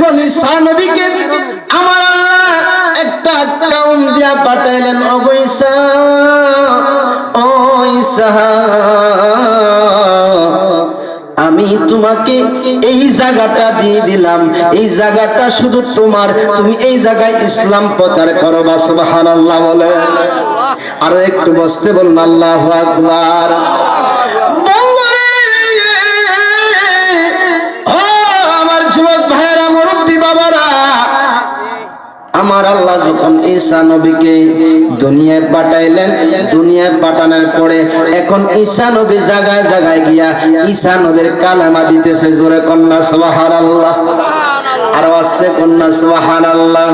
এখন ঈসা নবীকে আমার আল্লাহ একটা কাউম দিয়া পাঠাইলেন। ও ঈসা, ও ঈসা, আমি তোমাকে এই জায়গাটা দিয়ে দিলাম, এই জায়গাটা শুধু তোমার, তুমি এই জায়গায় ইসলাম প্রচার করো। সুবহানাল্লাহ বলে। আরো একটু বসতে বলুন আল্লাহু আকবার। আমার যুবক ভাইয়েরা, মুরব্বী বাবারা, আমার আল্লাহ যখন ঈসা নবীকে দুনিয়ায় পাঠাইলেন, দুনিয়ায় পাঠানোর পরে এখন ঈসা নবী জায়গায় জায়গায় গিয়া ঈসা নবীর কালেমা দিতেছে। জোরে কন্যা সুবহানাল্লাহ, আর আস্তে কন্যা সুবহানাল্লাহ।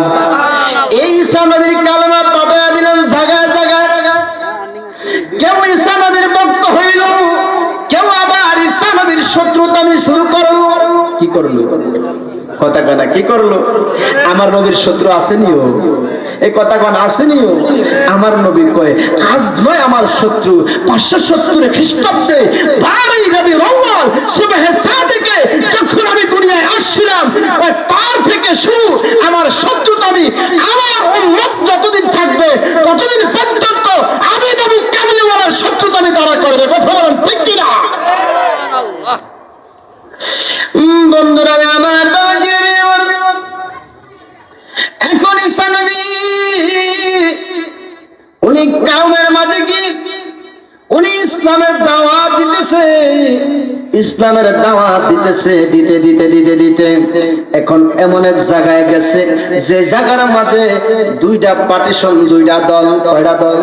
এই ঈসা নবীর কালেমা পাঠাইয়া দিলেন জায়গায় জায়গায়। কেউ ঈসা নবীর ভক্ত হইল, কেউ আবার ঈসা নবীর শত্রুতামি শুরু করলো। কি করলো? কথা কয় না, কি করলো? আমার নবীর শত্রু আসেনিও, এই কথা কন আসেনিও। আমার নবী কয় আজ নয় আমার শত্রু, 570 খ্রিস্টাব্দে 12 রবিউল আউয়াল সুবহে সাদিকে যখন আমি দুনিয়ায় আসছিলাম, ওই তার থেকে শুরু আমার শত্রুতামি আমার উম্মত যতদিন থাকবে ততদিন পর্যন্ত আমি নবী কামলিওয়ালার শত্রুতামি তারা করবে। কথা বলেন ঠিক কিনা? সুবহানাল্লাহ। বন্ধুরা আমার, এখন ঈসা নবী উনি কাউমের মাঝে কি উনি ইসলামের দাওয়াত দিতেছে, ইসলামের দাওয়াত দিতেছে। দিতে দিতে দিতে দিতে এখন এমন এক জায়গায় গেছে যে জায়গার মাঝে দুইটা পার্টিশন, দুইটা দল। কয়টা দল?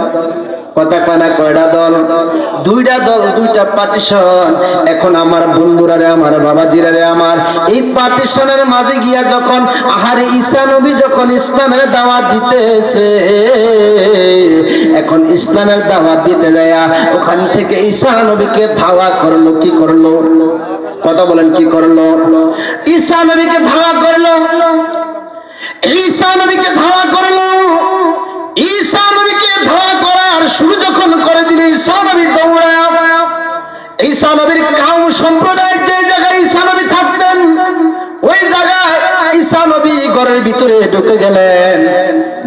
কথা কয় না, কয়টা দল? দুইটা দল, দুইটা পার্টিশন। এখন আমার বন্ধুরা রে, আমার বাবাজিরা রে, আমার এই পার্টিশনের মাঝে গিয়া যখন আহারে ঈসা নবী যখন ইসলামের দাওয়াত দিতেছে, এখন ইসলামের দাওয়াত দিতে যায় ওখান থেকে ঈসা নবীকে ধাওয়া করলো। কি করলো? কথা বলেন, কি করলো? ঈসা নবীকে ধাওয়া করলো, ঈসা নবীকে ধাওয়া করলো। ঈসা নবীকে ধাওয়া করার শুরু যখন করে দিল, ঈসা নবী দৌড়ায় ঈসা নবীর কাউম সম্প্রদায় যে জায়গায় ঈসা নবী থাকতেন ওই জায়গায় ঈসা নবী ঘরের ভিতরে ঢুকে গেলেন।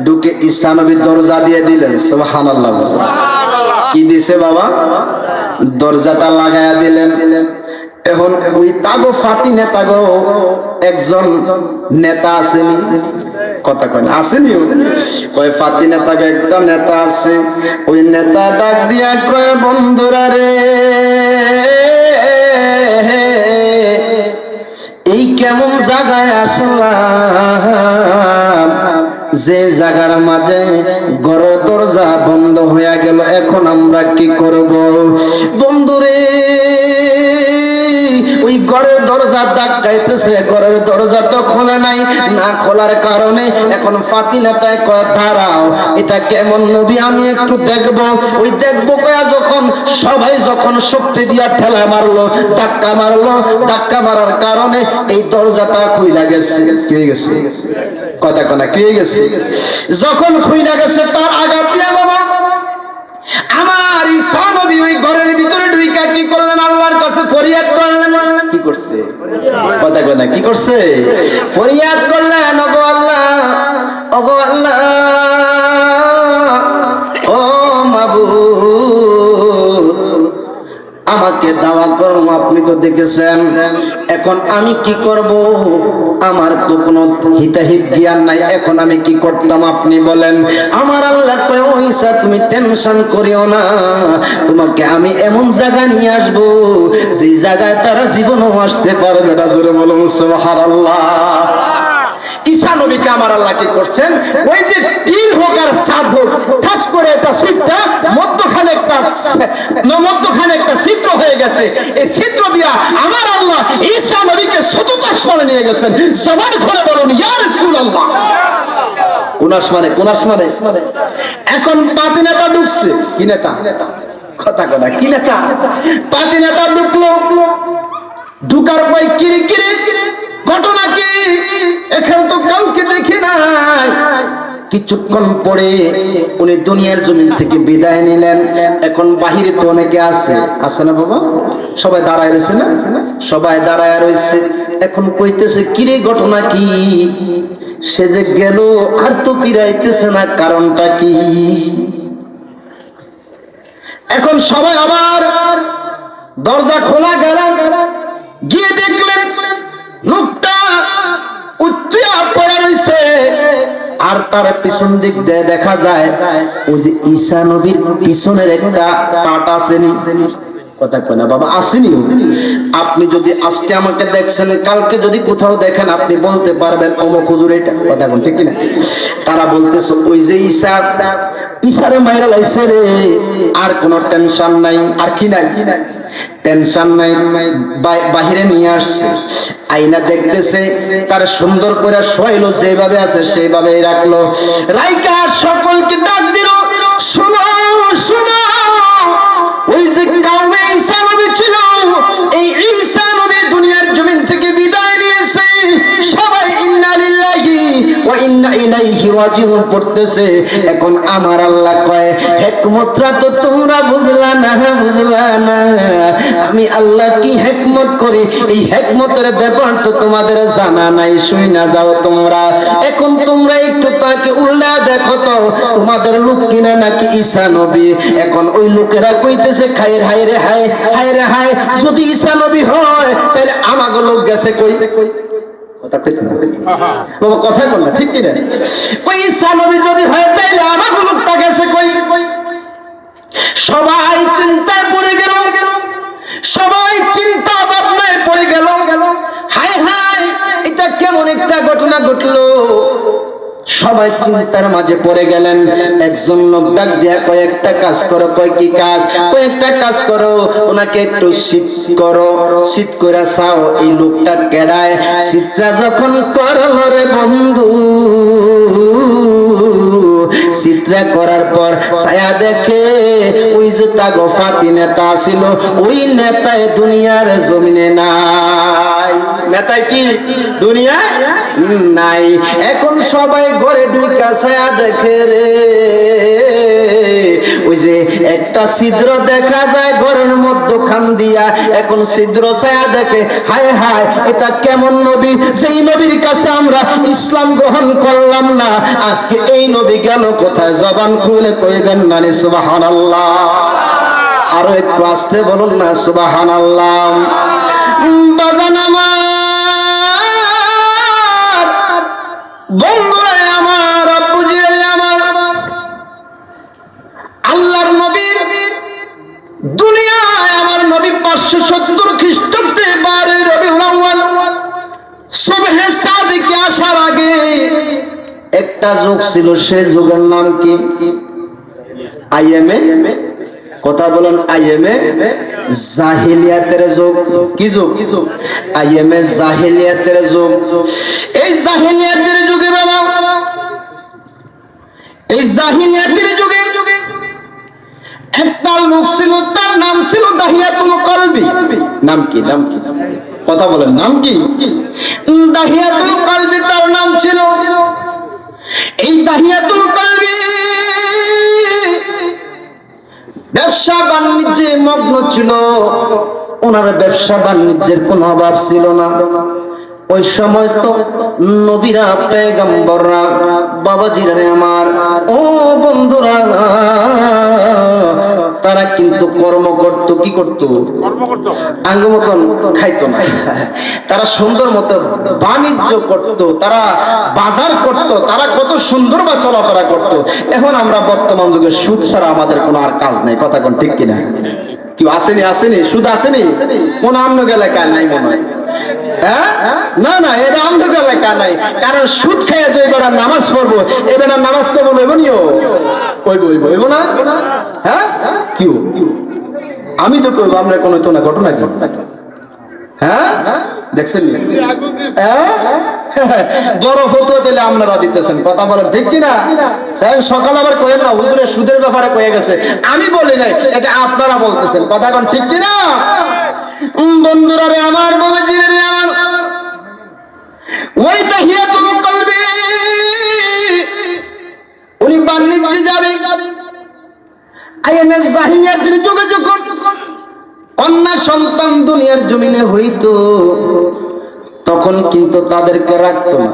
ঢুকে ঈসা নবী দরজা দিয়ে দিলেন। সুবহানাল্লাহ। কি দিছে বাবা? দরজাটা লাগায়া দিলেন। এখন ওই তাগো ফাতি নেতা গো একজন নেতা আসেনি। কথা কয় না, আসেনি? ওই ফাতি নেতা একটা নেতা আছে। ওই নেতা ডাক দিয়া কয়, বন্ধুরা রে, এই কেমন জায়গায় আসলাম যে জায়গার মাঝে ঘরের দরজা বন্ধ হয়ে গেল, এখন আমরা কি করব? বন্ধুরে, ওই ঘরের দরজা ধাক্কাইতেছে, ঘরের দরজা তো খোলে নাই। না খোলার কারণে এখন ফাতি নেতায় কয়, দাঁড়াও, এটা কেমন নবী আমি একটু দেখবো। ওই দেখবো কয়া যখন সবাই যখন শক্তি দিয়া ঠেলা মারলো, ধাক্কা মারলো, ধাক্কা মারার কারণে এই দরজাটা খুইলা গেছে। কি হয়ে গেছে? কথা কনা, কি হয়ে গেছে? যখন খুইলা গেছে তার আঘাত দিয়া বাবা আমার ঈসা নবী ওই ঘরের ভিতরে ঢুইকা কি করলেন? আল্লাহর কাছে ফরিয়াদ করলেন। কি করছে? কথা কয় না, কি করছে? ফরিয়াদ করলেন, ওগো আল্লাহ, ওগো আল্লাহ, ও মাবুদ, আমাকে দাওয়া করুন, আপনি তো দেখেছেন। এখন আমি কি করব? আমার তো কোনো হিতাহিত জ্ঞান নাই, এখন আমি কি করতাম আপনি বলেন? আমার আল্লাহ কয়, ও ঈসা তুমি টেনশন করিও না, তোমাকে আমি এমন জায়গা নিয়ে আসবো যে জায়গায় তারা জীবনও আসতে পারবে না। জোরে বলুন সুবহানাল্লাহ। ঈসা নবীকে আমার আল্লাহ কি করছেন? ওই যে তিন হোক আর সাত হোক, ঠাস করে একটা সুইটটা মধ্যখানে একটা ছিদ্র হয়ে গেছে। এই ছিদ্র দিয়া আমার আল্লাহ ঈসা নবীকে শতত আসমানে নিয়ে গেছেন। জবান খুলে বলুন ইয়া রাসূলুল্লাহ। কোন আসমানে? কোন আসমানে? এখন পাতি নেতা ঢুকছে। কি নেতা? কথা কয় না, কি নেতা? পাতি নেতা ঢুকলো। ঢুকার পর কিরে কিরে ঘটনা কি? এখানে তো কাউকে দেখি নাই, কিছু কিছুক্ষণ পরে উনি দুনিয়ার জমিন থেকে বিদায় নিলেন। এখন বাহিরে তো অনেকে আছে না বাবা, সবাই দাঁড়ায় রয়েছে না, সবাই দাঁড়ায় রয়েছে। এখন কইতেছে কিরে ঘটনা কি, সে যে গেল আর তো ফিরাইতেছে না, কারণটা কি? এখন সবাই আবার দরজা খোলা গেল, গিয়ে দেখলেন লোকটা উত্তিয়া পড়ে রয়েছে। আর তার পিছন দিক দিয়ে দেখা যায় ওই যে ঈসা নবীর পিছনের একটা পাট আসেনি, কথা কয় না বাবা, আসেনি। আপনি যদি আজকে আমাকে দেখছেন, কালকে যদি কোথাও দেখেন, আপনি বলতে পারবেন অমুক হুজুর এটা, কথা কোন ঠিক না? তারা বলতেছে ওই যে ঈসারে মাইরা লাইছে রে, আর কোনো টেনশন নাই, আর কি নাই, টেনশন নাই। বাহিরে নিয়ে আসছে, আইনা দেখতেছে, তার সুন্দর করে শোয়াইলো, যেভাবে আছে সেইভাবেই রাখলো। রাইকা সকলকে ডাক দিল, শোনো শোনো, ওই যে কাউমে ঈসা নবী ছিল, এই ঈসা নবী দুনিয়ার জমিন থেকে বিদায় নিয়েছে। সবাই ইন্না লিল্লাহি ওয়া ইন্না ইলাইহি রাজিউন পড়তেছে। এখন আমার আল্লাহ কয়, হিকমতটা তো তোমরা বুঝলা না, বুঝলা না, আমি আল্লাহ কি হিকমত করি, এই হিকমতের ব্যাপার তো তোমাদের জানা নাই, শুই না যাও তোমরা। এখন তোমরা একটু তাকে উল্লা দেখো তো, তোমাদের লোক কিনা নাকি ঈসা নবী। এখন ওই লোকেরা কইতেছে খায়ের হায় রে হায়, হায় রে হায়, যদি ঈসা নবী হয় তাহলে আমাগো লোক গেছে কই, বাবা কথা বল না, ঠিক কিনা? ওই ঈসা নবী যদি হয় তাহলে আমাগো লোকটা গেছে কই। সবাই চিন্তায় পড়ে গেল, সবাই চিন্তা ভাবনায় পড়ে গেল, হায় হায় এটা কেমন একটা ঘটনা ঘটলো। সবাই চিন্তার মাঝে পড়ে গেলেন। একজন লোক ডাক দিয়া কয়েকটা কাজ করো, কয় কি কাজ? কয়েকটা কাজ করো, ওনাকে একটু শীত করো, শীত করে চাও এই লোকটা কেডায়। শীতটা যখন করো রে বন্ধু, চিত্রা করার পর ছায়া দেখে ওই যে তাগো ফাতি নেতা ছিল, ওই নেতায় দুনিয়ার জমিনে নাই। নেতায় কি দুনিয়ায় নাই। এখন সবাই ঘরে ঢুকা ছায়া দেখে রে, ওই যে একটা ছিদ্র দেখা যায় ঘরের মধ্যখান দিয়া। এখন ছিদ্র ছায়া দেখে, হায় হায় এটা কেমন নবী, সেই নবীর কাছে আমরা ইসলাম গ্রহণ করলাম না, আজকে এই নবী গেল কোথায়? জবান খুলে কইবেন না সুবহানাল্লাহ। আরো একটু আস্তে বলুন না সুবহানাল্লাহ। বাজান আমার, বন্ধুরা আমার, আব্বুজিরা আমার, আল্লাহর নবীর দুনিয়ায় আমার নবী 570 খ্রিস্টাব্দে 12 রবিউল আউয়াল সুবহে সাদিকে আসার আগে একটা যুগ ছিল, সেই যুগের নাম কি? আইএমএ, কথা বলেন, আইএমএ জাহিলিয়াতের যুগ। কি যুগ? আইএমএ জাহিলিয়াতের যুগ। এই জাহিলিয়াতের যুগে বাবা, এই জাহিলিয়াতের যুগে একটা লোক ছিল, তার নাম ছিল দাহিয়াতুল কলবি। নাম কি? নাম কি? কথা বলেন, নাম কি? দাহিয়াতুল কলবি তার নাম ছিল। এই দাহিয়াতুল কলবি ব্যবসা বাণিজ্যে মগ্ন ছিল, ওনার ব্যবসা বাণিজ্যের কোনো অভাব ছিল না। ওই সময় তো নবীরা, পেগম্বররা, বাবাজিরা আমার, ও বন্ধুরা, তারা কিন্তু কর্ম করতো। কি করতো? আঙ্গ মতন খাইতো না, তারা সুন্দর মতো বাণিজ্য করতো, তারা বাজার করতো, তারা কত সুন্দর বা চলাফেরা করতো। এখন আমরা বর্তমান যুগে সুদ ছাড়া আমাদের কোনো আর কাজ নাই, কথা কোন ঠিক কিনা? কি আসেনি? আসেনি সুদ আসেনি? কোন অন্য এলাকায় নাই মনে হয়। হ্যাঁ, না না, এটা আমাদের এলাকা নাই। কারণ সুদ খেয়ে যে এবার নামাজ পড়বো, এবার নামাজ করবো নইবনিও, কইব না। হ্যাঁ, কি আমি তো কইব, আমরা কোনো তো না ঘটনা কি? হ্যাঁ, দেখছেন বড় ফটো দিলে আপনারা দিতেছেন, কথা বলেন ঠিক কিনা? সকাল আবার কয়েন না হুজুরের সুদের ব্যাপারে কয়ে গেছে, আমি বলি নাই, এটা আপনারা বলতেছেন, কথা বলেন ঠিক কিনা? বন্ধুরা রে আমার, বাবাজিরা রে আমার, ওই দাহিয়াতুল কলবি হায়াতের যুগে যখন কন্যা সন্তান দুনিয়ার জমিনে হইতো তখন কিন্তু তাদেরকে রাখতো না,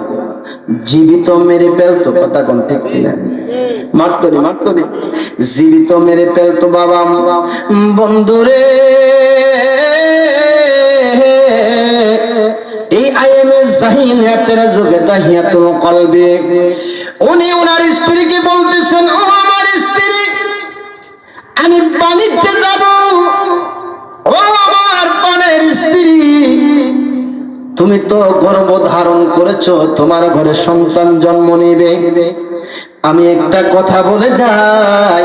জীবিত মেরে ফেলতো। কথা কোন ঠিক কিনা? মারতো রে, জীবিত মেরে ফেলতো বাবা। বন্ধুরে, এই আইএমএ জাহিলিয়াতের যুগে দাহিয়াতুল কলবি, উনি ওনার স্ত্রীকে বলতেছেন, ও আমার স্ত্রী, আমি বাণিজ্যে যাব। ও আমার প্রাণের স্ত্রী, তুমি তো গর্ভ ধারণ করেছো, তোমার ঘরে সন্তান জন্ম নেবে। আমি একটা কথা বলে যাই,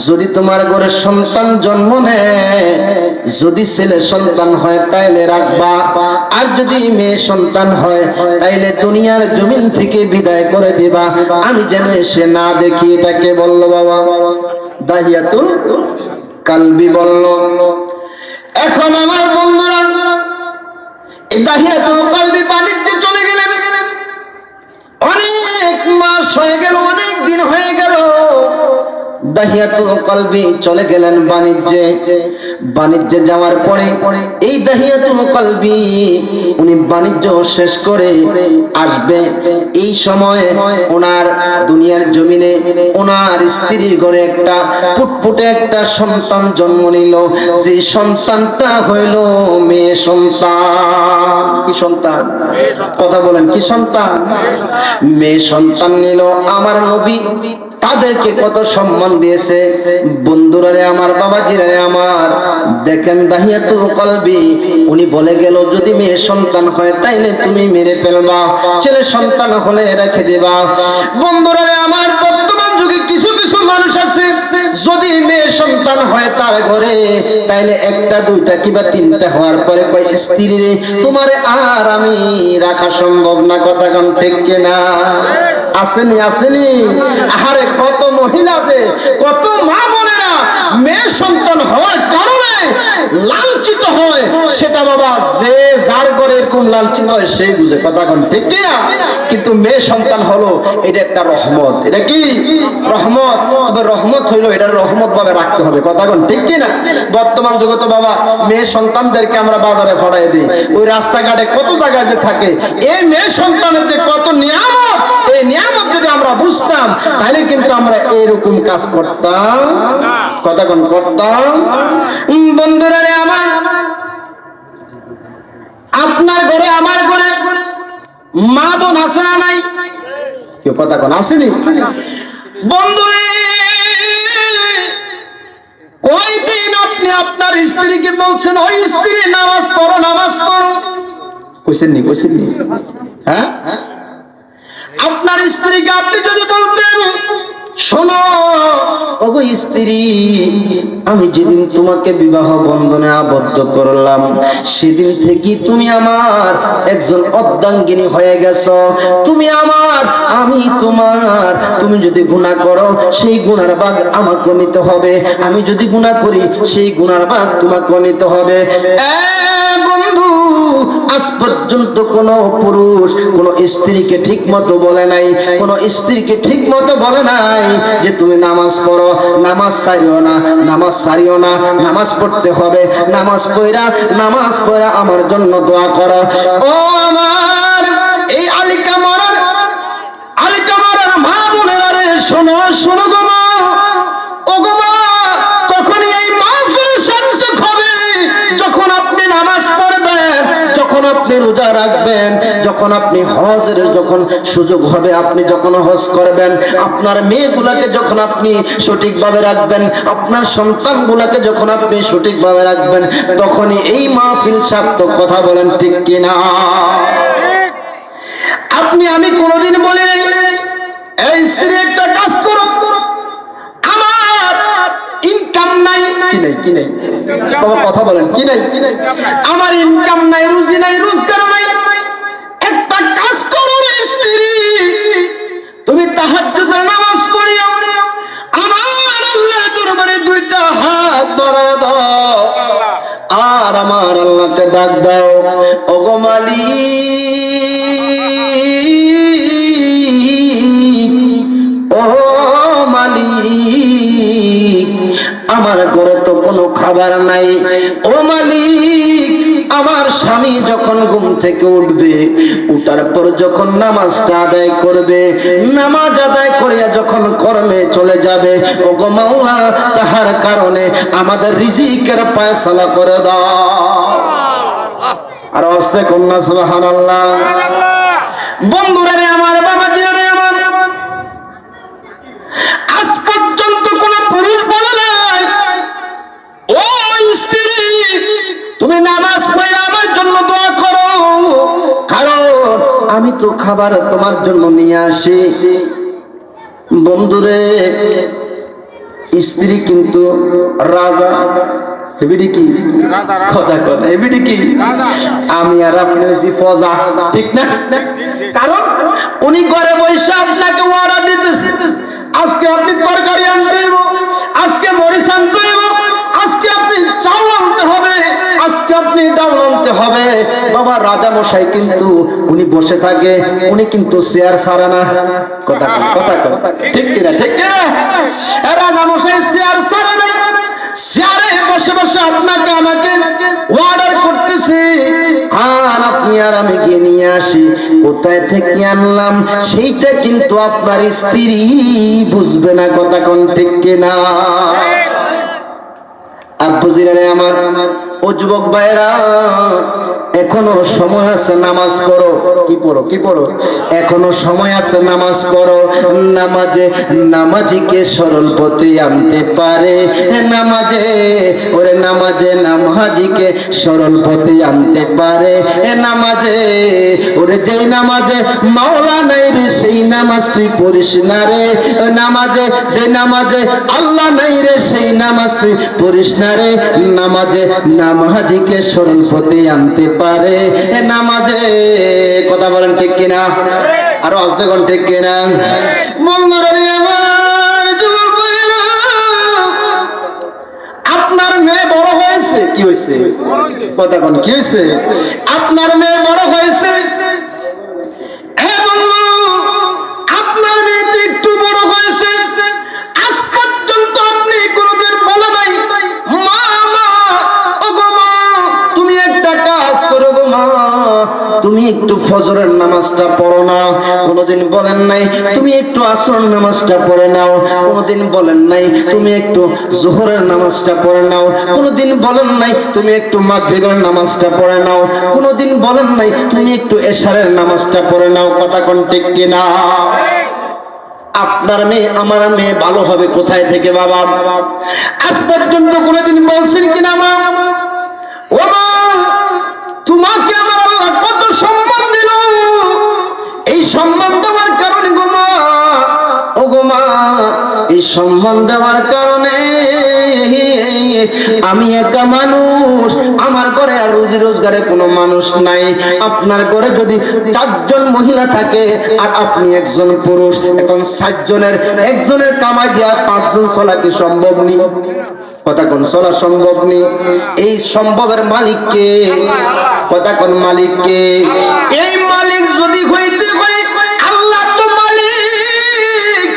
যদি তোমার ঘরে সন্তান জন্ম নেয়, যদি ছেলে সন্তান হয় তাইলে রাখবা, আর যদি মেয়ে সন্তান হয় তাইলে দুনিয়ার জমিন থেকে বিদায় করে দিবা, আমি যেন এসে না দেখি। এটাকে বললো বাবা দাহিয়াতুল কলবি বলল। এখন আমার বন্ধুরা, এই দাহিয়াতুল কলবি বাণিজ্যে চলে গেলেন। অনেক মাস হয়ে গেল, অনেক দিন হয়ে গেল, দাহিয়াতুল কলবি চলে গেলেন বাণিজ্যে। বাণিজ্যে যাওয়ার পরে এই দাহিয়াতুল কলবি উনি বাণিজ্য শেষ করে আসবে। এই সময় ওনার দুনিয়ার জমিনে ওনার স্ত্রীর ঘরে একটা ফুটফুটে একটা সন্তান জন্ম নিল। যে সন্তানটা হইল মেয়ে সন্তান। কি সন্তান? কথা বলেন, কি সন্তান? মেয়ে সন্তান নিল। আমার নবী তাদেরকে কত সম্মান দিয়েছে। বন্ধুরা রে আমার, বাবাজিরা রে আমার, দেখেন দাহিয়াতুল কলবি উনি বলে গেল, যদি মেয়ে সন্তান হয় তাইলে তুমি মেরে ফেলবা, ছেলে সন্তান হলে রেখে দেবা। বন্ধুরা রে আমার, বর্তমান যুগে কিছু কিছু মানুষ আছে, যদি মেয়ে সন্তান হয় তার ঘরে, তাইলে একটা দুইটা কিংবা তিনটা হওয়ার পরে কয়, স্ত্রী রে তোমার আর আমি রাখা সম্ভব না। কথা কোন ঠিক কিনা? আসেনি আসেনি? আরে কত মহিলা যে, কত মা বোনেরা মেয়ে সন্তান হওয়ার কারণে লাঞ্ছিত হয়, সেটা বাবা যে যার ঘরে এরকম লাঞ্ছিত হয় সেই বুঝে। কথা কোন ঠিক কিনা? কিন্তু মেয়ে সন্তান হলো এটা একটা রহমত। এটা কি রহমত? তবে রহমত হইলো এটা রহমত ভাবে রাখতে হবে। কথা কোন ঠিক কিনা? বর্তমান যুগে তো বাবা মেয়ে সন্তানদেরকে আমরা বাজারে ফড়াই দিই, ওই রাস্তাঘাটে কত জায়গায় যে থাকে। এই মেয়ে সন্তানের যে কত নিয়ামত, এই নিয়ামত যদি আমরা বুঝতাম তাহলে কিন্তু আমরা এরকম কাজ করতাম। কথা কোন করতাম? বন্ধুরা রে আমার, আপনার ঘরে আমার ঘরে মা বোন আছে না নাই? কেউ কথা কোন আসেনি? বন্ধুরে, কয়দিন আপনি আপনার স্ত্রীকে বলছেন, ওই স্ত্রী নামাজ পড়ো, নামাজ পড়ো, কইছেন নি? হ্যাঁ, আপনার স্ত্রীকে আপনি যদি বলতেন, শোনো ওগো স্ত্রী, আমি যেদিন তোমাকে বিবাহ বন্ধনে আবদ্ধ করলাম, সেদিন থেকে তুমি আমার একজন অর্ধাঙ্গিনী হয়ে গেছো। তুমি আমার, আমি তোমার। তুমি যদি গুনাহ করো সেই গুনার ভাগ আমাকে নিতে হবে, আমি যদি গুনাহ করি সেই গুনার ভাগ তোমাকে নিতে হবে। বন্ধু, আজ পর্যন্ত কোন পুরুষ কোন স্ত্রীকে ঠিক মতো বলে নাই, কোন স্ত্রীকে ঠিক মতো বলে নাই যে তুমি নামাজ পড়ো, নামাজ ছাড়িও না, নামাজ ছাড়িও না, নামাজ পড়তে হবে, নামাজ পড়া আমার জন্য দোয়া করো। ও আমার এই আলিকা মরার মা বোনেরা রে, শোনো শোনো গো মা, ও গো মা, তখনই এই মাহফিল সার্থক হবে যখন আপনি নামাজ পড়বেন, যখন আপনি রোজা রাখবেন, যখন আপনি হজের যখন সুযোগ হবে, আপনি যখন হজ করবেন, আপনার মেয়েগুলাকে যখন আপনি সঠিকভাবে রাখবেন, আপনার সন্তানগুলাকে যখন আপনি সঠিকভাবে রাখবেন, তখনই এই মাহফিল সার্থক। কথা বলেন ঠিক কিনা? আপনি আমি কোনোদিন বলি এই স্ত্রী একটা কাজ করো, আমার ইনকাম নাই, কি নাই বাবা কথা বলেন, কি নাই? আমার ইনকাম নাই, রুজি নাই, রোজগার নাই, একটা কাজ করো রে স্ত্রী, তুমি তাহাজ্জুদের নামাজ পড়িও, আমার আল্লাহর দরবারে দুইটা হাত বাড়ায় দাও, আর আমার আল্লাহকে ডাক দাও, ওগো মালিক, ও মালিক, আমার ঘরে খাবার নাই। ও মালিক, আমার স্বামী যখন ঘুম থেকে উঠবে, উঠার পর যখন নামাজটা আদায় করবে, নামাজ আদায় করিয়া যখন কর্মে চলে যাবে, ও গো মাওলা, তাহার কারণে আমাদের রিজিকের ফয়সালা করে দাও। আর আস্তে কন্যা সুবহানাল্লাহ। বন্ধুরা রে আমার, বাবাজিরা রে আমার, আজ পর্যন্ত কোন পুরুষ বলে নাই, ও স্ত্রী তুমি নামাজ পড়ে আমার জন্য দোয়া করো, কারণ আমি তো খাবার তোমার জন্য নিয়ে আসি। বন্ধুরে, স্ত্রী কিন্তু রাজা, এবিডি কি কথা কথা, এবিডি কি আমি আর আপনি হইছি ফজা, ঠিক না? কারণ উনি ঘরে বসে আপনাকে অর্ডার দিতেছে, আজকে আপনি তরকারি আনতে হইব, আজকে মরিচ আনতে হইব, আজকে আপনি চাউল আনতে হবে, আজকে আপনি ডাউল আনতে হবে। বাবা রাজা মশাই কিন্তু উনি বসে থাকে, উনি কিন্তু চেয়ার ছাড়ে না। কথা কথা কথা, ঠিক কিনা? ঠিক কিনা? রাজা মশাই চেয়ার ছাড়ে না, চেয়ারে বসে বসে আপনাকে আমাকে অর্ডার করতেছে, আর আপনি আর আমি গিয়ে নিয়ে আসি, কোথায় থেকে আনলাম সেইটা কিন্তু আপনার স্ত্রী বুঝবে না। কথা কোন ঠিক কিনা? আব্বুজিরা রে আমার, ও যুবক ভাইরা, এখনো সময় আছে, নামাজ পড়ো। কি পড়ো? কি পড়ো? এখনো সময় আছে, নামাজ পড়ো। নামাজে নামাজিকে সরল পথে আনতে পারে, নামাজে ওরে নামাজে নামাজিকে সরল পথে আনতে পারে, নামাজে ওরে যেই নামাজে মাওলা নাই রে সেই নামাজ তুই পড়িস না রে, নামাজে যে নামাজে আল্লাহ নাই রে সেই নামাজ তুই পড়িস না রে, নামাজে নামাজিকে সরল পথে আনতে পারে, নামাজে। কথা বলেন ঠিক কিনা? আরো আস্তে কোন ঠিক কিনা? বন্ধুরা আমার, যুবক ভাইরা, আপনার মেয়ে বড় হয়েছে। কি হয়েছে? কথা কোন কি হয়েছে? আপনার মেয়ে বড় হয়েছে এবং আপনার মেয়ে একটু বড় হয়েছে, আজ পর্যন্ত আপনি কোনদিন বলে নাই মা মা, ও গো মা তুমি একটা কাজ করো গো মা, তুমি একটু ফজরের নামাজটা পড়ো না। কোনদিন বলেন নাই তুমি একটু আসরের নামাজটা পড়ে নাও। কোনদিন বলেন নাই তুমি একটু যোহরের নামাজটা পড়ে নাও। কোনদিন বলেন নাই তুমি একটু মাগরিবের নামাজটা পড়ে নাও। কোনদিন বলেন নাই তুমি একটু এশারের নামাজটা পড়ে নাও। কথা কোন ঠিক কিনা? আপনার মেয়ে আমার মেয়ে ভালো হবে কোথায় থেকে বাবা? আজ পর্যন্ত কোনদিন বলছেন কিনা মা, ও মা তোমাকে আমার আল্লাহ কত সম্মান দিল, এই সম্মান দেওয়ার কারণে গো মা, ও গো মা এই সম্মান দেওয়ার কারণে আমি একা মানুষ, আমার ঘরে আর রুজি রোজগারে কোনো মানুষ নাই। আপনার ঘরে যদি 4 জন মহিলা থাকে আর আপনি একজন পুরুষ, এখন 7 জনের একজনের কামাই দিয়া 5 জন চলা কি সম্ভব নি? কথা কোন চলা সম্ভব নি? এই সম্ভবের মালিক কে? কথা কোন মালিক কে? এই মালিক যদি হইতে হয়, আল্লাহ তো মালিক,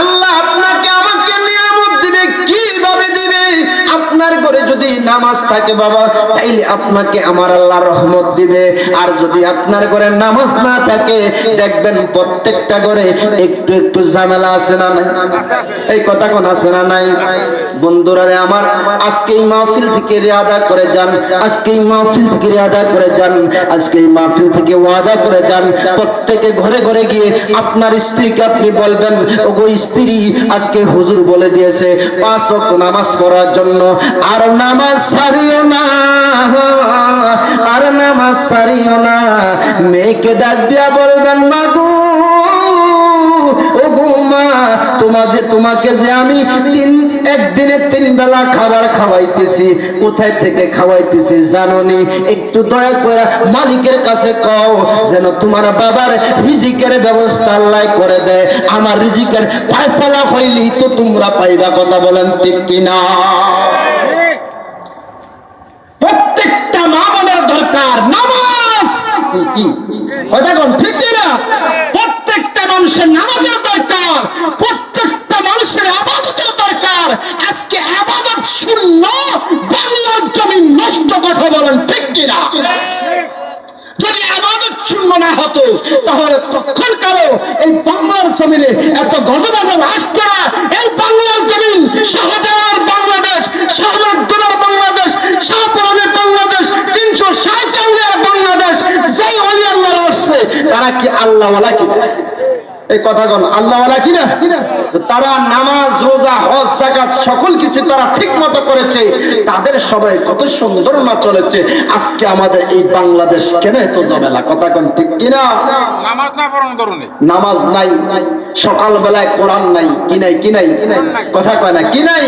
আল্লাহ আপনাকে আমাকে নিয়ামত দিবে, কিভাবে দিবে? আপনার ঘরে যদি নামাজ থাকে বাবা, তাইলে আপনাকে আমার আল্লাহ রহমত দিবে। আর যদি আপনার ঘরে নামাজ না থাকে, দেখবেন প্রত্যেকটা ঘরে একটু একটু ঝামেলা আছে না নাই? এই কথা কোন আছে না নাই? বন্ধুরা রে আমার, আজকে এই মাহফিল থেকে রিয়াদা করে যান, আজকে এই মাহফিল থেকে রিয়াদা করে যান, আজকে এই মাহফিল থেকে ওয়াদা করে যান, প্রত্যেকে ঘরে ঘরে গিয়ে আপনার স্ত্রীকে আপনি বলবেন, ওগো স্ত্রী আজকে হুজুর বলে দিয়েছে 5 ওয়াক্ত নামাজ পড়ার জন্য, আর নামাজ ছাড়িও না, আর নামাজ ছাড়িও না। মেয়েকে ডাক দিয়া বলবেন, মাগো ও গো মা, তোমাকে যে আমি একদিনে 3 বেলা খাবার খাওয়াইতেছি, কোথায় থেকে খাওয়াইতেছি জানোনি? একটু দয়া করে মালিকের কাছে কও যেন তোমার বাবার রিজিকের ব্যবস্থা আল্লাহ করে দেয়। আমার রিজিকের ফয়সালা হইলেই তো তোমরা পাইবা। কথা বলেন ঠিক কিনা? প্রত্যেকটা মা বোনের দরকার নামাজ। কি কথা কোন ঠিক কিনা? প্রত্যেকটা মানুষের নামাজের দরকার, প্রত্যেকটা মানুষের ইবাদতের দরকার। আজকে ইবাদত শূন্য না হতো তাহলে তখন কারো এই বাংলার জমিনে এত গজব আজব আসতো না। এই বাংলার জমিন শাহজাহান বাংলাদেশ, শাহবাগদুলার বাংলাদেশ, শাহপুরানের বাংলাদেশ, 360 আউলিয়ার বাংলাদেশ। যেই ওলি আল্লাহর আসছে তারা কি আল্লাহওয়ালা কিনা? এই কথা কোন আল্লাহওয়ালা কিনা? তারা নামাজ, রোজা, হজ, যাকাত সকল কিছু তারা ঠিক মতো করেছে। তাদের সবাই কত সুন্দর না চলেছে। আজকে আমাদের এই বাংলাদেশ কেন এত ঝামেলা? কথা কোন ঠিক কিনা? নামাজ না পড়ানো ধরনের নামাজ নাই, সকাল বেলায় কোরআন নাই, কি নাই কি নাই, কথা কয় না কি নাই?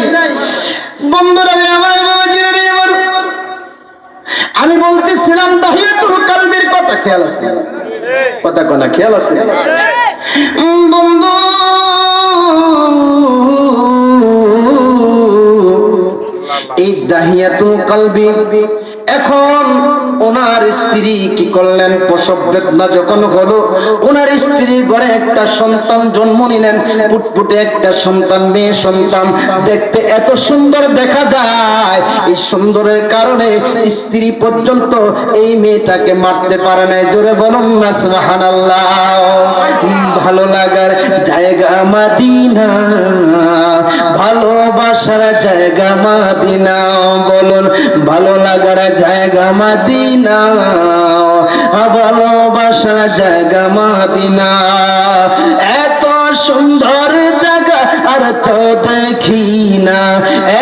বন্ধুরা আমার বাবাজিরা আমার, আমি বলতেছিলাম তাহিয়াতুল কালবির কথা, খেয়াল আছে? কথা কয় না, খেয়াল আছে? বন্ধু এই দাহিয়াতুল কালবি এখন ওনার স্ত্রী কি করলেন? প্রসব বেদনা যখন হলো, ওনার স্ত্রীর ঘরে একটা সন্তান জন্ম নিলেন, ফুটফুটে একটা সন্তান, মেয়ে সন্তান। দেখতে এত সুন্দর দেখা যায়, এই সুন্দরের কারণে স্ত্রী পর্যন্ত এই মেয়েটাকে মারতে পারে নাই। জোরে বলুন না সুবহানাল্লাহ। ভালো লাগার জায়গা মাদিনা, ভালোবাসার জায়গা মাদিনা, বলুন ভালো লাগার জায়গা মাদিনা, ভালোবাসার জায়গা মাদিনা। এত সুন্দর জায়গা আর তো দেখি না,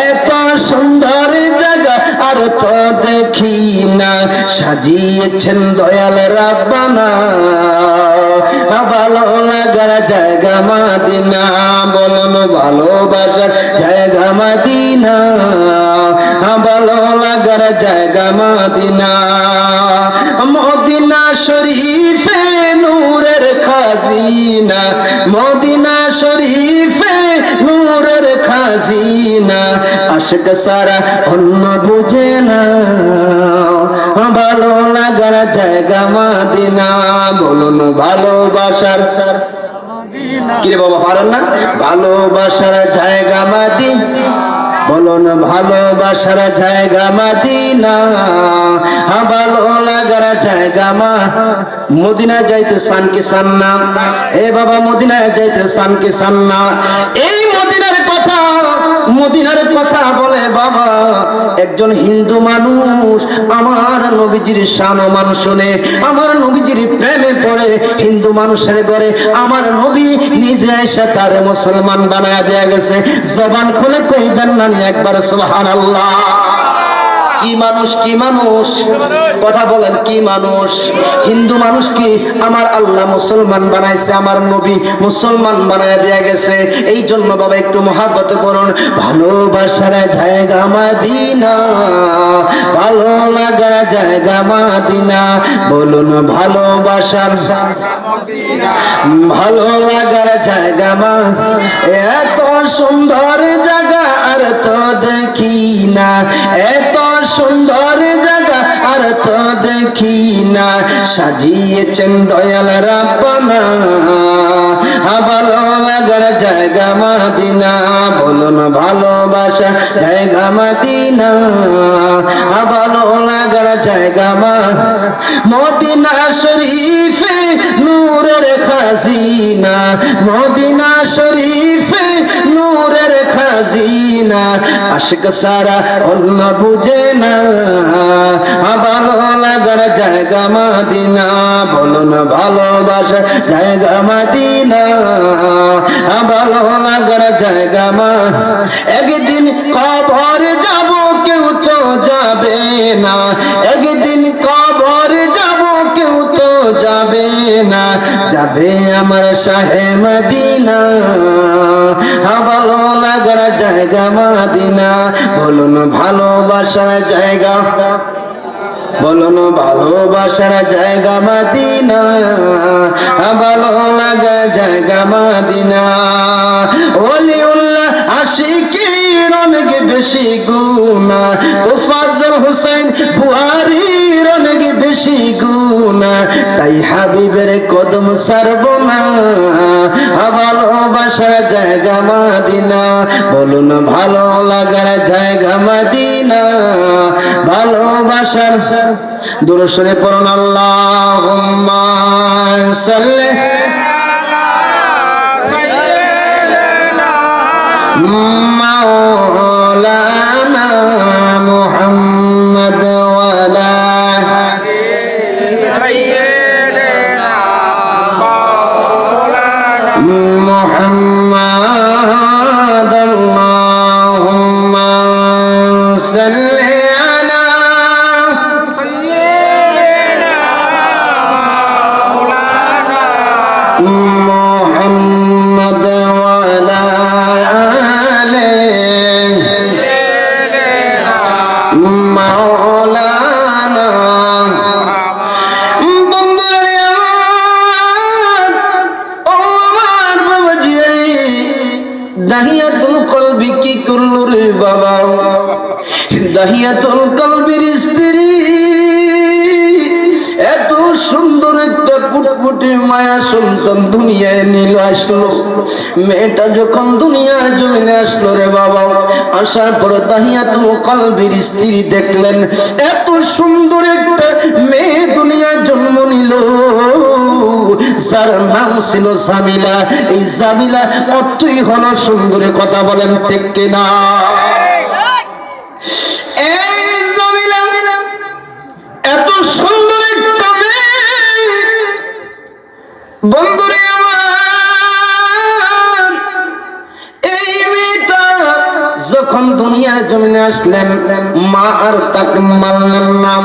এত সুন্দর জায়গা আর তো দেখি না, সাজিয়েছেন দয়াল রাব্বানা, ভালো লাগার জায়গা মাদিনা, বলুন ভালোবাসার জায়গা মাদিনা, ভালো লাগার জায়গা মাদিনা। মদিনা শরীফে নূরের খাজিনা, মদিনা শরীফে নূরের খাজিনা, আশিক সারা অন্য বুঝে না, ভালো লাগার জায়গা মাদিনা, বলুন ভালোবাসার। কিরে বাবা পারেন না? ভালোবাসার জায়গা মাদিনা, বলুন ভালোবাসার জায়গা মাদিনা, ভালো লাগার জায়গা মদিনা। যাইতে চান কি চান না? এ বাবা মদিনায় যাইতে চান কি চান না? এই মদিনার কথা, মদিনার কথা বলে বাবা একজন হিন্দু মানুষ আমার নবীজির শান ও মান শুনে, আমার নবীজির প্রেমে পড়ে হিন্দু মানুষের ঘরে আমার নবী নিজে এসে তার মুসলমান বানায় দেয়া গেছে। জবান খুলে কইবেন না একবার সুবহানাল্লাহ। কি মানুষ, কি মানুষ, কথা বলেন কি মানুষ? হিন্দু মানুষ কি আমার আল্লাহ মুসলমান বানাইছে, আমার নবী মুসলমান বানায় দেয়া গেছে। এই জন্য বাবা একটু মহাব্বত করুন। ভালোবাসার জায়গা মাদিনা, ভালো লাগার জায়গা মাদিনা, বলুন ভালোবাসার ভালো লাগার জায়গা মা। এত সুন্দর জায়গা আর তো দেখি না, এত সুন্দর জায়গা আর তো দেখি না, সাজিয়েছেন দয়াল রাব্বানা, ভালো লাগার জায়গা মাদিনা, বলুন ভালোবাসা জায়গা মাদিনা, ভালো লাগার জায়গা মা। মদিনা শরীফে নূরের খাজিনা, মদিনা শরীফে নূরের খাজিনা, আশিক সারা অন্য বুঝে না, ভালো লাগার জায়গা মাদিনা, বলুন ভালোবাসা জায়গা মাদিনা, ভালো লাগার জায়গা মা। একদিন কবর যাব কেউ তো যাবে না, একদিন কবর যাব কেউ তো যাবে না, যাবে আমার শাহে মদিনা, ভালো লাগার জায়গা মাদিনা, বলুন ভালোবাসার জায়গা, বলুন ভালোবাসার জায়গা মাদিনা, ভালো লাগা জায়গা মাদিনা। ওলিউল্লাহ আশিকির অনেক বেশি গুনাহ, তোফাজ্জল হোসেন বুহারীর অনেক বেশি গুনাহ, না, তাই হাবিবের কদম ছাড়ব না। ভালোবাসার জায়গা মদিনা, বলুন ভালো লাগার জায়গা মদিনা। ভালোবাসার দরুদ শরীফ পড়ুন, আল্লাহুম্মা সাল্লি মাওলানা মুহাম্মদ ওয়া আলা মুহাম্মদ। আল্লাহুম্মা সাল্লি আলা মুহাম্মদ ওয়া আলা আলি মাওলানা। বন্ধুরে আমার, ও আমার বাবাজি, দাহিয়াতুল কলবি কি করল রে বাবা? দাহিয়াতুল কলবির স্ত্রী এত সুন্দর একটা ফুটফুটে মায়া সন্তান দুনিয়ায় নিল আসলো। মেয়েটা যখন দুনিয়ার জমিনে আসলো রে বাবা, আসার পর দাহিয়াতুল কলবির স্ত্রী দেখলেন এত সুন্দর একটা মেয়ে দুনিয়ায় জন্ম নিল, যার নাম ছিল জামিলা। এই জামিলা অতই হলো সুন্দরে, কথা বলেন ঠিক কিনা? এই জামিলা এত সুন্দর একটা মেয়ে, বন্ধুরে আমার, এই মেয়েটা যখন দুনিয়ার জমিনে আসলেন, মা আর তাকে মানলেন না।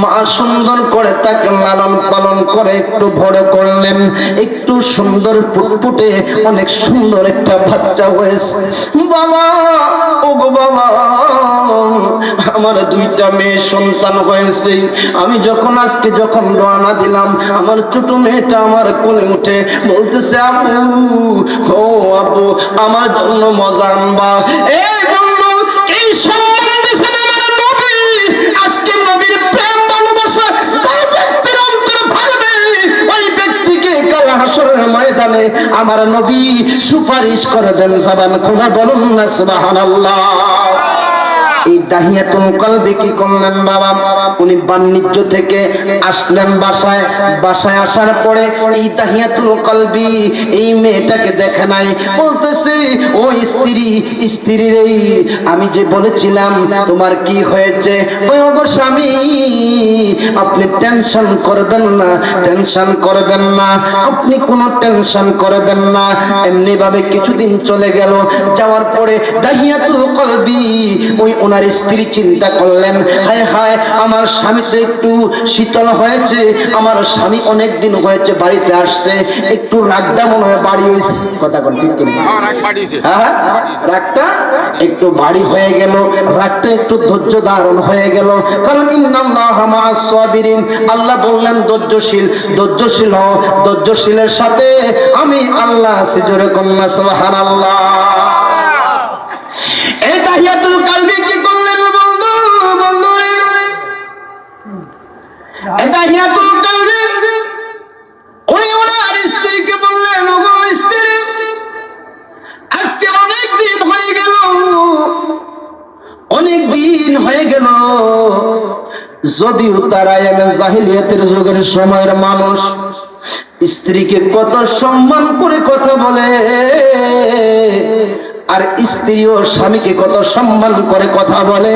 মা সুন্দর করে তাকে লালন পালন করে একটু বড় করলেন, একটু সুন্দর ফুটফুটে অনেক সুন্দর একটা বাচ্চা হয়েছে। বাবা, ও গো বাবা, আমার দুইটা মেয়ে সন্তান হয়েছে। আমি যখন রওনা দিলাম, আমার ছোট মেয়েটা আমার কোলে উঠে বলতেছে, আপু, ও আপু, আমার জন্য মজা আনবা। এই বন্ধু, এই সম্বন্ধে আমার নবী, আজকে নবীর প্রেম ভালোবাসা যে ব্যক্তির অন্তরে থাকবে, ওই ব্যক্তিকে কাল হাসরের ময়দানে আমার নবী সুপারিশ করবেন। জবান খুলে বলুন না সুবহানাল্লাহ। এই দাহিয়াতুল কলবি কি করলেন বাবা? উনি বাণিজ্য থেকে আসলেন বাসায়। বাসায় আসার পরে এই দাহিয়াতুল কলবি এই মেয়েটাকে দেখে নাই, বলতেছে, ও স্ত্রী রে, আমি যে বলেছিলাম তোমার কি হয়েছে? ওই গো স্বামী, আপনি টেনশন করবেন না, টেনশন করবেন না, আপনি কোনো টেনশন করবেন না। এমনি ভাবে কিছুদিন চলে গেল। যাওয়ার পরে দাহিয়াতুল কলবি ওই ওনার স্ত্রী চিন্তা করলেন, হায় হায়, আমার স্বামী তো একটু শীতল হয়েছে, আমার স্বামী অনেক দিন হয়েছে বাড়িতে আসছে, একটু রাগটা মনে হয় বাড়ি হয়েছে। কথা কোন ঠিক কিনা? হ্যাঁ, রাগটা একটু বাড়ি হয়ে গেল, রাগটা একটু ধৈর্য ধারণ হয়ে গেল। কারণ ইন্নাল্লাহা মা'আস সাবিরিন, আল্লাহ বললেন ধৈর্যশীল হও, ধৈর্যশীলের সাথে আমি আল্লাহ আছি। জোরে কন্যা সুবহানাল্লাহ। এই দাহিয়াতুল কলবি কি করলেন বন্ধু? এই দাহিয়াতুল কলবি উনি ওনার স্ত্রীকে বললেন, ওগো স্ত্রী, আজকে অনেক দিন হয়ে গেল, যদিও তারা জাহিলিয়াতের যুগের সময়ের মানুষ স্ত্রীকে কত সম্মান করে কথা বলে, আর স্ত্রী ও স্বামীকে কত সম্মান করে কথা বলে।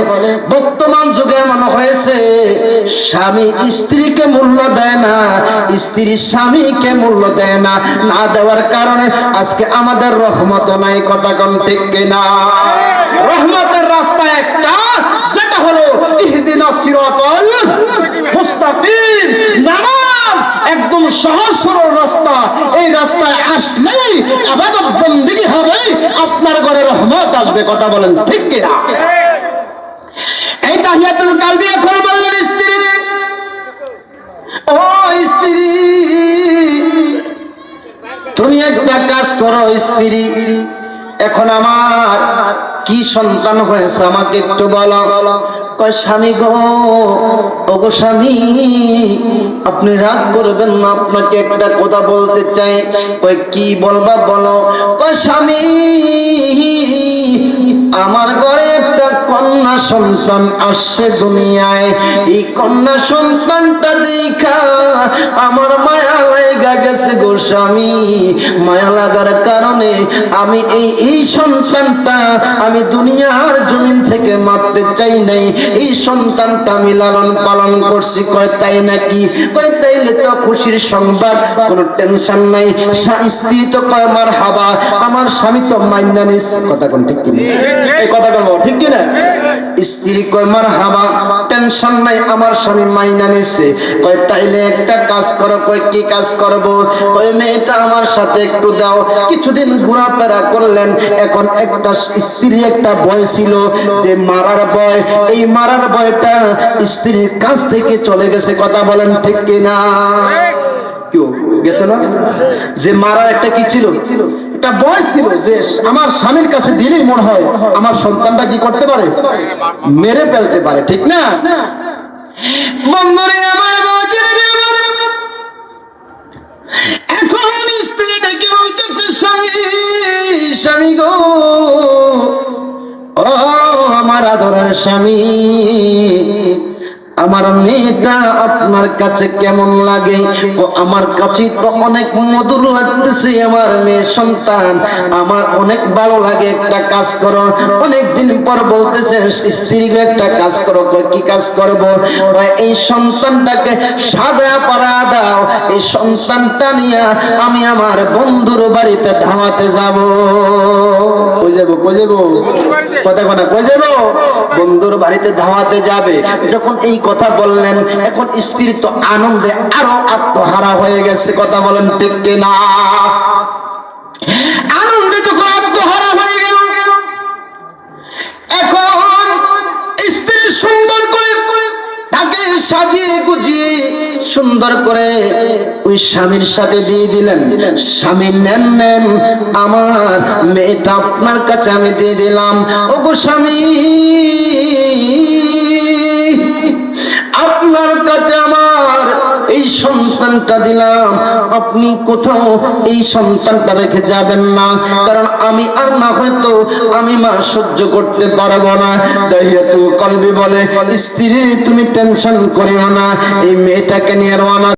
বর্তমান যুগে এমন হয়েছে, স্বামী স্ত্রীকে মূল্য দেয় না, স্ত্রী স্বামীকে মূল্য দেয় না। না দেওয়ার কারণে আজকে আমাদের রহমত নাই। কথা কোন ঠিক কিনা? রহমতের রাস্তা একটা, যেটা হলো ইহদিনাস সিরাতাল মুস্তাকিম, নামাজ একদম সহজ সরল রাস্তা। এই রাস্তায় আসলেই ইবাদত বندگی হবে, আপনার ঘরে রহমত আসবে। কথা বলেন ঠিক কিনা? এই তাহিয়াতুল কলবি এখন বললেন স্ত্রী, ও স্ত্রী, তুমি একটা কাজ করো স্ত্রী, এখন আমার কি সন্তান হয়েছে আমাকে একটু বলো। কয় স্বামী গো, ওগো স্বামী, আপনি রাগ করবেন না, আপনাকে একটা কথা বলতে চাই। কয় কি বলবা বলো। কয় স্বামী, আমার ঘরে একটা কন্যা সন্তান আসছে দুনিয়ায়। এই কন্যা সন্তানটা দেখা আমার মায়া লাগা গেছে গো স্বামী। মায়া লাগার কারণে আমি এই সন্তানটা আমি দুনিয়ার জমিন থেকে মারতে চাই নাই। এই সন্তানটা আমি লালন পালন করছি। কয় তাই নাকি? কয় তাইলে তো খুশির সংবাদ, কোনো টেনশন নাই। স্ত্রী তো কয় মারহাবা, আমার স্বামী তো মাইনা নিস। কথা কোন ঠিক কিনা? এই কথা কোন ঠিক কিনা? স্ত্রী কয় মারহাবা, টেনশন নাই, আমার স্বামী মাইনা নিছে। কয় তাইলে একটা কাজ করো। কয় কি কাজ করব? কয় মেয়েটা আমার সাথে একটু দাও। কিছুদিন ঘোরাফেরা করলেন। এখন একটা স্ত্রী একটা ভয় ছিল যে মারার ভয়, এই মারার ভয়টা স্ত্রীর কাছ থেকে চলে গেছে। কথা বলেন ঠিক কিনা? কেউ গেছে না? যে মারার একটা কি ছিল, একটা ভয় ছিল যে আমার স্বামীর কাছে দিলেই মনে হয় আমার সন্তানটা কি করতে পারে, মেরে ফেলতে পারে। ঠিক না বন্ধুরে আমার, বাজারে আমার, এখন স্ত্রীটাকে বলতেছে স্বামী, স্বামী গো, ও আমার আদরের স্বামী, আমার মেয়েটা আপনার কাছে কেমন লাগে? ও আমার কাছে তো অনেক মধুর লাগতেছে, আমার মেয়ে সন্তান আমার অনেক ভালো লাগে। একটা কাজ করো। অনেকদিন পর বলতেছে স্ত্রী একটা কাজ করো। কি কাজ করব? এই সন্তানটাকে সাজায়া পরা দাও, এই সন্তানটা নিয়ে আমি আমার বন্ধুর বাড়িতে ধামাতে যাব। কই যাব? কই যাব? কথা কথা কই যাব? বন্ধুর বাড়িতে ধামাতে যাবে। যখন এই কথা বললেন, এখন স্ত্রী তো আনন্দে আরো আত্মহারা হয়ে গেছে। কথা বলেন ঠিক কিনা? আনন্দে যখন আত্মহারা হয়ে গেল, এখন স্ত্রী সুন্দর করে তাকে সাজিয়ে গুজিয়ে সুন্দর করে ওই স্বামীর সাথে দিয়ে দিলেন। স্বামী নেন নেন, আমার মেয়েটা আপনার কাছে আমি দিয়ে দিলাম। ওগো স্বামী, আপনার কাছে আমার এই সন্তানটা দিলাম, আপনি কোথাও এই সন্তানটা রেখে যাবেন না, কারণ আমি আর না হয়তো আমি মা সহ্য করতে পারবো না। দাহিয়াতুল কলবি বলে, স্ত্রী তুমি টেনশন করিও না, এই মেয়েটাকে নিয়ে রওনা